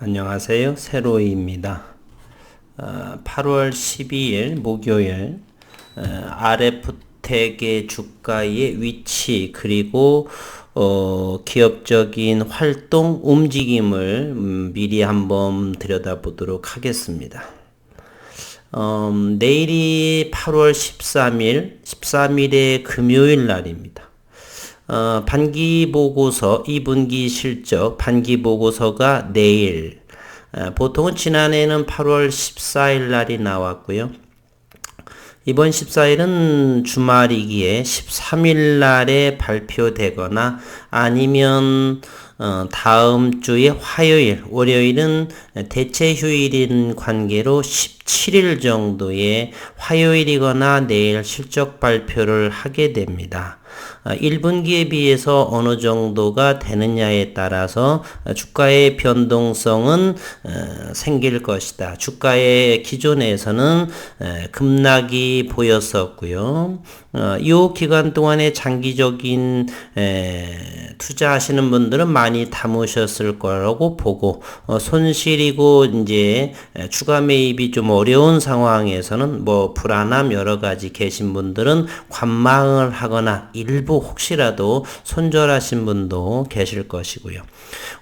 안녕하세요. 세로이입니다. 8월 12일 목요일 RF텍의 주가의 위치 그리고 기업적인 활동 움직임을 미리 한번 들여다보도록 하겠습니다. 내일이 8월 13일의 금요일 날입니다. 반기 보고서 2분기 실적 반기 보고서가 내일 보통은 지난해는 8월 14일 날이 나왔고요. 이번 14일은 주말이기에 13일 날에 발표되거나 아니면 다음 주에 화요일, 월요일은 대체 휴일인 관계로 17일 정도의 화요일이거나 내일 실적 발표를 하게 됩니다. 1분기에 비해서 어느 정도가 되느냐에 따라서 주가의 변동성은 생길 것이다. 주가의 기존에서는 급락이 보였었고요. 이 기간 동안에 장기적인 투자하시는 분들은 많이 담으셨을 거라고 보고 손실이고 이제 추가 매입이 좀 어려운 상황에서는 불안함 여러 가지 계신 분들은 관망을 하거나 일부 혹시라도 손절하신 분도 계실 것이고요.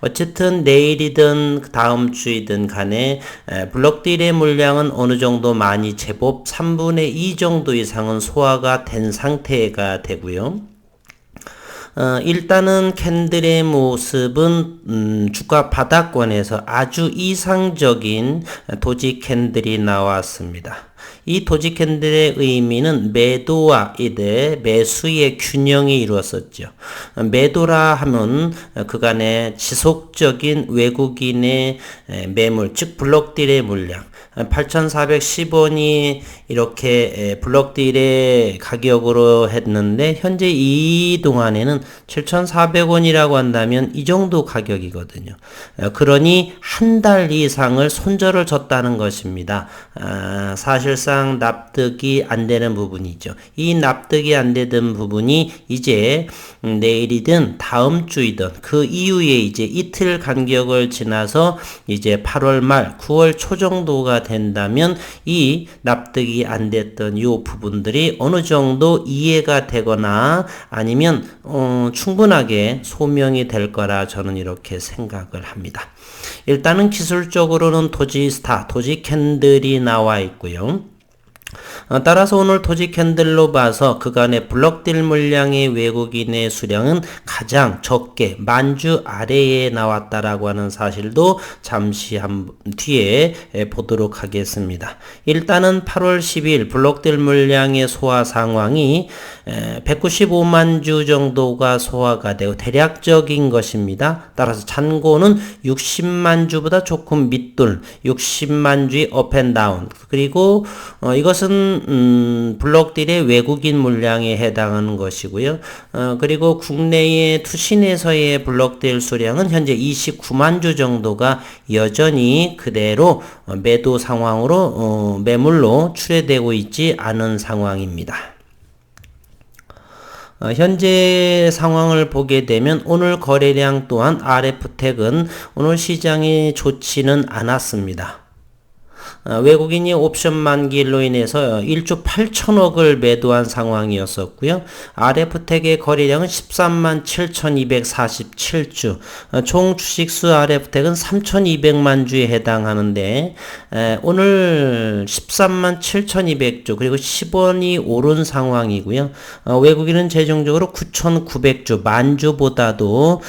어쨌든 내일이든 다음 주이든 간에 블록딜의 물량은 어느 정도 많이 제법 3분의 2 정도 이상은 소화가 된 상태가 되고요. 일단은 캔들의 모습은 주가 바닥권에서 아주 이상적인 도지 캔들이 나왔습니다. 이 도지 캔들의 의미는 매도와 매수의 균형이 이루어졌죠. 매도라 하면 그간의 지속적인 외국인의 매물, 즉 블록딜의 물량 8,410원이 이렇게 블록딜의 가격으로 했는데 현재 이 동안에는 7,400원이라고 한다면 이 정도 가격이거든요. 그러니 한 달 이상을 손절을 줬다는 것입니다. 사실상 납득이 안 되는 부분이죠. 이 납득이 안 되던 부분이 이제 내일이든 다음 주이든 그 이후에 이제 이틀 간격을 지나서 이제 8월 말 9월 초 정도가 된다면 이 납득이 안 됐던 이 부분들이 어느 정도 이해가 되거나 아니면 충분하게 소명이 될 거라 저는 이렇게 생각을 합니다. 일단은 기술적으로는 도지 캔들이 나와 있고요. 따라서 오늘 도지 캔들로 봐서 그간의 블록딜 물량의 외국인의 수량은 가장 적게 만주 아래에 나왔다라고 하는 사실도 잠시 뒤에 보도록 하겠습니다. 일단은 8월 10일 블록딜 물량의 소화 상황이 195만 주 정도가 소화가 되고 대략적인 것입니다. 따라서 잔고는 60만 주보다 조금 밑돌 60만 주의 업앤다운 그리고 이것은 블록딜의 외국인 물량에 해당하는 것이고요. 그리고 국내의 투신에서의 블록딜 수량은 현재 29만 주 정도가 여전히 그대로 매도 상황으로 매물로 출회되고 있지 않은 상황입니다. 현재 상황을 보게 되면 오늘 거래량 또한 RF텍은 오늘 시장이 좋지는 않았습니다. 외국인이 옵션 만기일로 인해서 1조 8천억을 매도한 상황이었었고요. RF텍의 거래량은 13만 7,247주, 총 주식수 RF텍은 3,200만 주에 해당하는데 오늘 13만 7,200주 그리고 10원이 오른 상황이고요. 외국인은 최종적으로 9,900주, 만주보다도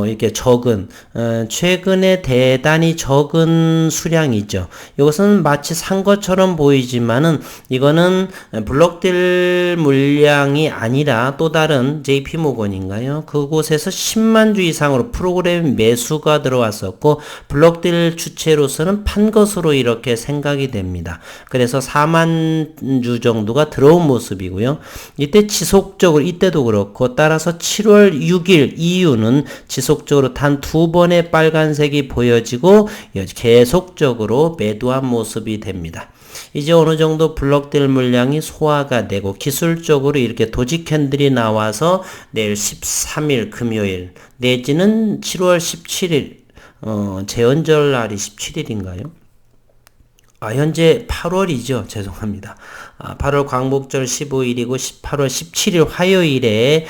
이렇게 적은 최근에 대단히 적은 수량이죠. 이것은 마치 산 것처럼 보이지만은 이거는 블록딜 물량이 아니라 또 다른 JP모건인가요? 그곳에서 10만 주 이상으로 프로그램 매수가 들어왔었고 블록딜 주체로서는 판 것으로 이렇게 생각이 됩니다. 그래서 4만 주 정도가 들어온 모습이고요. 이때 지속적으로 이때도 그렇고 따라서 7월 6일 이후는 지속적으로 단 2번의 빨간색이 보여지고 계속적으로 매도한 모습이 됩니다. 이제 어느 정도 블록딜 물량이 소화가 되고 기술적으로 이렇게 도지 캔들이 나와서 내일 13일 금요일 내지는 7월 17일 제헌절 날이 17일인가요? 현재 8월이죠. 죄송합니다. 8월 광복절 15일이고 8월 17일 화요일에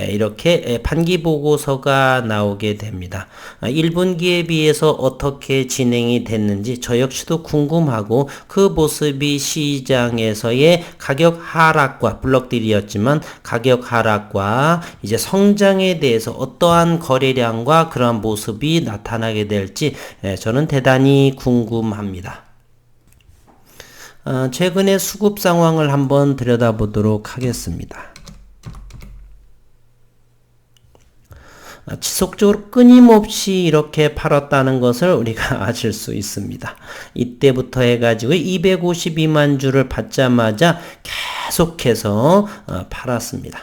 이렇게 판기 보고서가 나오게 됩니다. 1분기에 비해서 어떻게 진행이 됐는지 저 역시도 궁금하고 그 모습이 시장에서의 가격 하락과 블록딜이었지만 가격 하락과 이제 성장에 대해서 어떠한 거래량과 그러한 모습이 나타나게 될지 저는 대단히 궁금합니다. 최근의 수급 상황을 한번 들여다보도록 하겠습니다. 지속적으로 끊임없이 이렇게 팔았다는 것을 우리가 아실 수 있습니다. 이때부터 해가지고 252만 주를 받자마자 계속해서 팔았습니다.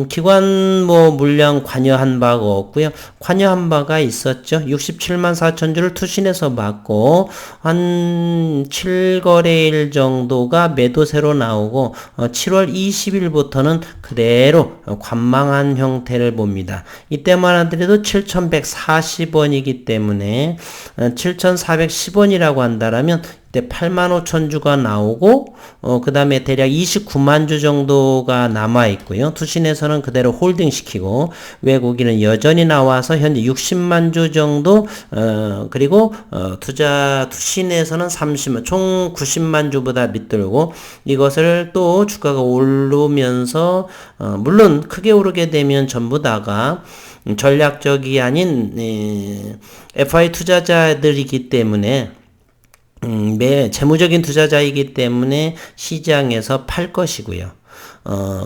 기관 물량 관여한 바가 없고요. 관여한 바가 있었죠. 67만 4천 주를 투신해서 받고 한 7거래일 정도가 매도세로 나오고 7월 20일부터는 그대로 관망한 형태를 봅니다. 이때만 하더라도 7,140원이기 때문에 7,410원이라고 한다라면 때 8만 5천 주가 나오고 그 다음에 대략 29만 주 정도가 남아 있고요. 투신에서는 그대로 홀딩 시키고 외국인은 여전히 나와서 현재 60만 주 정도 그리고 투신에서는 30만 총 90만 주보다 밑들고 이것을 또 주가가 오르면서 물론 크게 오르게 되면 전부 다가 전략적이 아닌 FI 투자자들이기 때문에 재무적인 투자자이기 때문에 시장에서 팔 것이고요.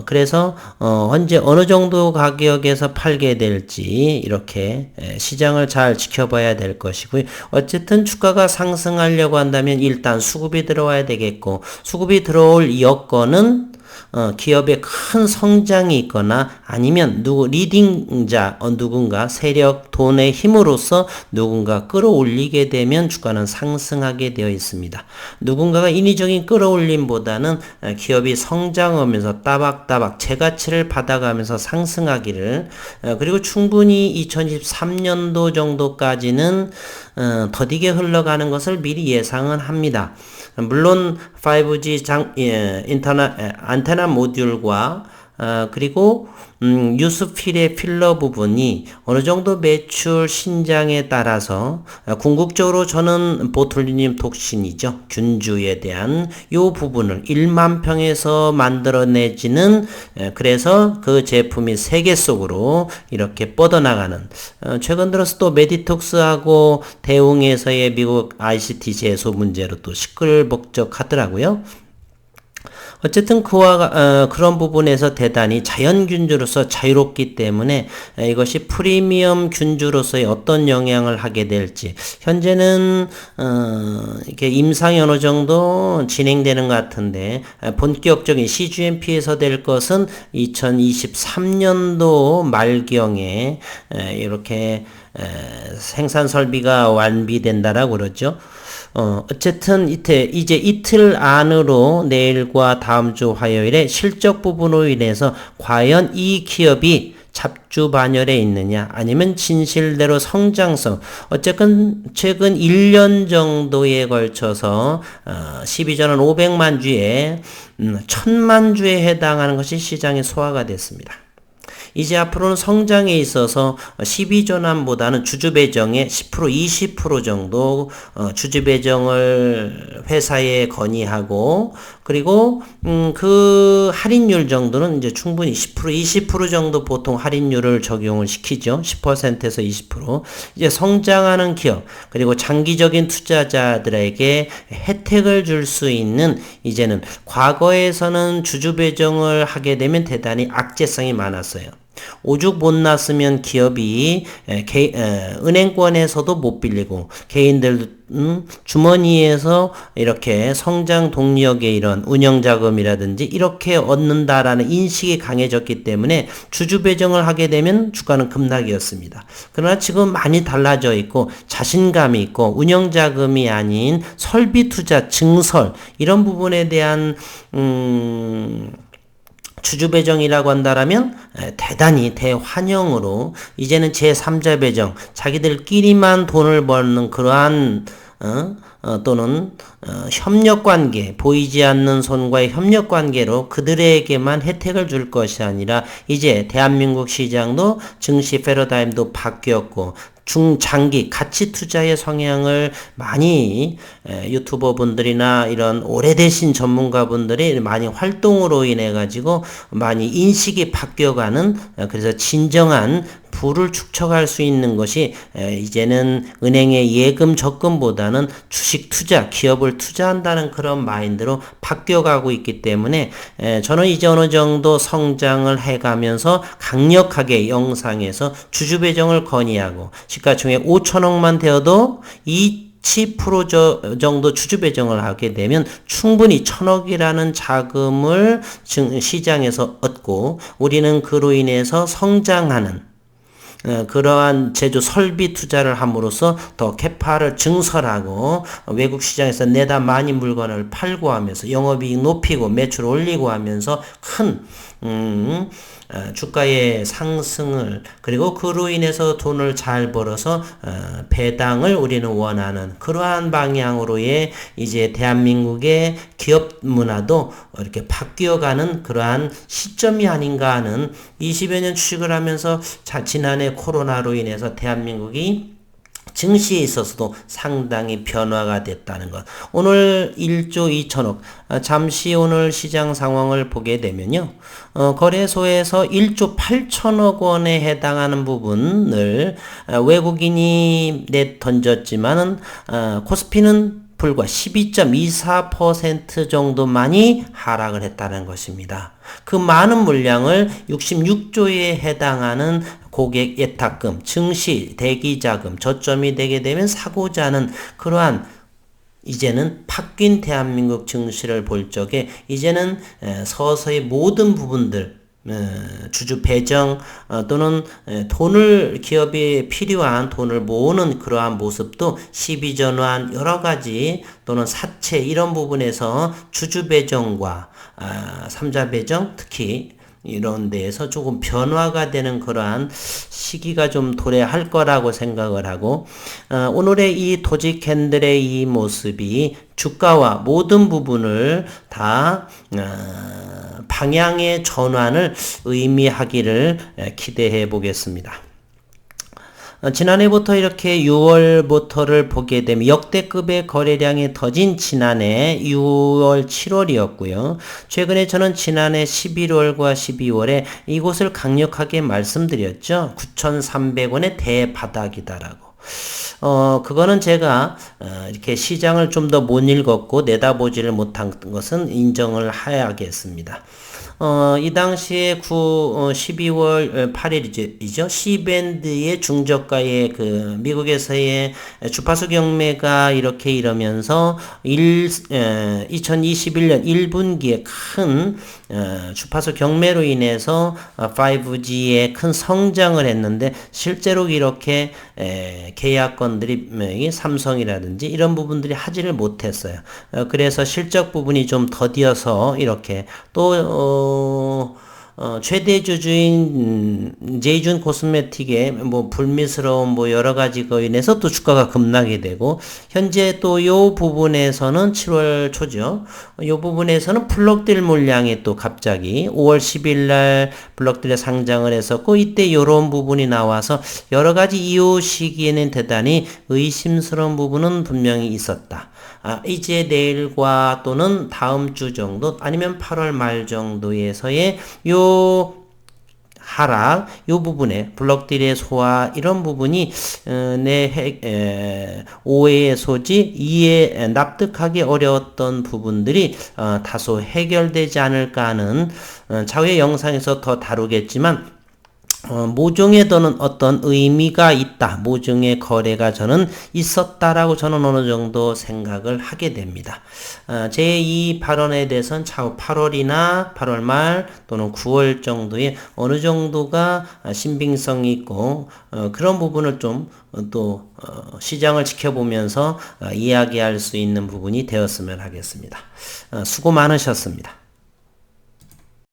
그래서 현재 어느 정도 가격에서 팔게 될지 이렇게 시장을 잘 지켜봐야 될 것이고요. 어쨌든 주가가 상승하려고 한다면 일단 수급이 들어와야 되겠고 수급이 들어올 여건은 기업의 큰 성장이 있거나 아니면 리딩자 누군가 세력 돈의 힘으로써 누군가 끌어올리게 되면 주가는 상승하게 되어 있습니다. 누군가가 인위적인 끌어올림보다는 기업이 성장하면서 따박따박 재가치를 받아가면서 상승하기를 그리고 충분히 2023년도 정도까지는 더디게 흘러가는 것을 미리 예상은 합니다. 물론 5G 안테나 모듈과 그리고 뉴스필의 필러 부분이 어느 정도 매출 신장에 따라서 궁극적으로 저는 보툴리늄 톡신이죠. 균주에 대한 요 부분을 1만 평에서 만들어내지는 그래서 그 제품이 세계 속으로 이렇게 뻗어나가는 최근 들어서 또 메디톡스하고 대웅에서의 미국 ICT 제소 문제로 또 시끌벅적하더라고요. 어쨌든 그런 부분에서 대단히 자연균주로서 자유롭기 때문에 이것이 프리미엄 균주로서의 어떤 영향을 하게 될지 현재는 이렇게 임상이 어느 정도 진행되는 것 같은데 본격적인 CGMP에서 될 것은 2023년도 말경에 이렇게 생산 설비가 완비된다라고 그러죠. 어쨌든 이제 이틀 안으로 내일과 다음 주 화요일에 실적 부분으로 인해서 과연 이 기업이 잡주 반열에 있느냐 아니면 진실대로 성장성 어쨌든 최근 1년 정도에 걸쳐서 12전원 500만 주에 1000만 주에 해당하는 것이 시장에 소화가 됐습니다. 이제 앞으로는 성장에 있어서 12전환보다는 주주배정의 10% 20% 정도 주주배정을 회사에 건의하고 그리고 그 할인율 정도는 이제 충분히 10% 20% 정도 보통 할인율을 적용을 시키죠. 10%에서 20%. 이제 성장하는 기업 그리고 장기적인 투자자들에게 혜택을 줄 수 있는 이제는 과거에서는 주주배정을 하게 되면 대단히 악재성이 많았어요. 오죽 못났으면 기업이 은행권에서도 못 빌리고 개인들 주머니에서 이렇게 성장 동력의 이런 운영자금이라든지 이렇게 얻는다라는 인식이 강해졌기 때문에 주주 배정을 하게 되면 주가는 급락이었습니다. 그러나 지금 많이 달라져 있고 자신감이 있고 운영자금이 아닌 설비 투자 증설 이런 부분에 대한 주주 배정이라고 한다라면 대단히 대환영으로 이제는 제3자 배정, 자기들끼리만 돈을 버는 그러한 또는 협력관계, 보이지 않는 손과의 협력관계로 그들에게만 혜택을 줄 것이 아니라 이제 대한민국 시장도 증시 패러다임도 바뀌었고 중장기 가치 투자의 성향을 많이 유튜버 분들이나 이런 오래되신 전문가 분들이 많이 활동으로 인해 가지고 많이 인식이 바뀌어가는 그래서 진정한 부를 축적할 수 있는 것이 이제는 은행의 예금 적금보다는 주식 투자, 기업을 투자한다는 그런 마인드로 바뀌어가고 있기 때문에 저는 이제 어느 정도 성장을 해가면서 강력하게 영상에서 주주 배정을 건의하고 시가총액 5천억만 되어도 10% 정도 주주 배정을 하게 되면 충분히 1,000억이라는 자금을 시장에서 얻고 우리는 그로 인해서 성장하는 그러한 제조 설비 투자를 함으로써 더 캐파를 증설하고 외국 시장에서 내다 많이 물건을 팔고 하면서 영업이익 높이고 매출 올리고 하면서 큰 주가의 상승을 그리고 그로 인해서 돈을 잘 벌어서 배당을 우리는 원하는 그러한 방향으로의 이제 대한민국의 기업 문화도 이렇게 바뀌어가는 그러한 시점이 아닌가 하는 20여 년 취직을 하면서 지난해 코로나로 인해서 대한민국이 증시에 있어서도 상당히 변화가 됐다는 것. 오늘 1조 2천억. 잠시 오늘 시장 상황을 보게 되면요. 거래소에서 1조 8천억 원에 해당하는 부분을 외국인이 던졌지만은 코스피는 불과 12.24% 정도만이 하락을 했다는 것입니다. 그 많은 물량을 66조에 해당하는 고객 예탁금, 증시, 대기자금, 저점이 되게 되면 사고자 하는 그러한 이제는 바뀐 대한민국 증시를 볼 적에 이제는 서서히 모든 부분들 주주 배정 또는 돈을 기업이 필요한 돈을 모으는 그러한 모습도 시비전환 여러 가지 또는 사채 이런 부분에서 주주 배정과 3자 배정 특히 이런 데에서 조금 변화가 되는 그러한 시기가 좀 도래할 거라고 생각을 하고 오늘의 이 도지 캔들의 이 모습이 주가와 모든 부분을 다 방향의 전환을 의미하기를 기대해 보겠습니다. 지난해부터 이렇게 6월부터를 보게 되면 역대급의 거래량이 터진 지난해 6월, 7월이었고요. 최근에 저는 지난해 11월과 12월에 이곳을 강력하게 말씀드렸죠. 9,300원의 대바닥이다라고. 그거는 제가 이렇게 시장을 좀 더 못 읽었고 내다보지를 못한 것은 인정을 해야겠습니다. 이 당시에 12월 8일이죠. C밴드의 중저가의 그 미국에서의 주파수 경매가 이렇게 이러면서 2021년 1분기에 큰 주파수 경매로 인해서 5G에 큰 성장을 했는데 실제로 이렇게 계약건들이 삼성이라든지 이런 부분들이 하지를 못했어요. 그래서 실적 부분이 좀 더디어서 이렇게 또 최대 주주인 제이준 코스메틱의 뭐 불미스러운 뭐 여러 가지가 인해서 또 주가가 급락이 되고 현재 또 요 부분에서는 7월 초죠. 요 부분에서는 블록딜 물량이 또 갑자기 5월 10일 날 블록딜에 상장을 했었고 이때 요런 부분이 나와서 여러 가지 이후 시기에는 대단히 의심스러운 부분은 분명히 있었다. 이제 내일과 또는 다음 주 정도 아니면 8월 말 정도에서의 요 하락, 요 부분에 블록딜의 소화 이런 부분이 내 오해의 소지, 이해 납득하기 어려웠던 부분들이 다소 해결되지 않을까 하는 차후의 영상에서 더 다루겠지만 모종에 더는 어떤 의미가 있다. 모종의 거래가 저는 있었다라고 저는 어느 정도 생각을 하게 됩니다. 제 이 발언에 대해서는 차후 8월이나 8월 말 또는 9월 정도에 어느 정도가 신빙성이 있고 그런 부분을 좀 또 시장을 지켜보면서 이야기할 수 있는 부분이 되었으면 하겠습니다. 수고 많으셨습니다.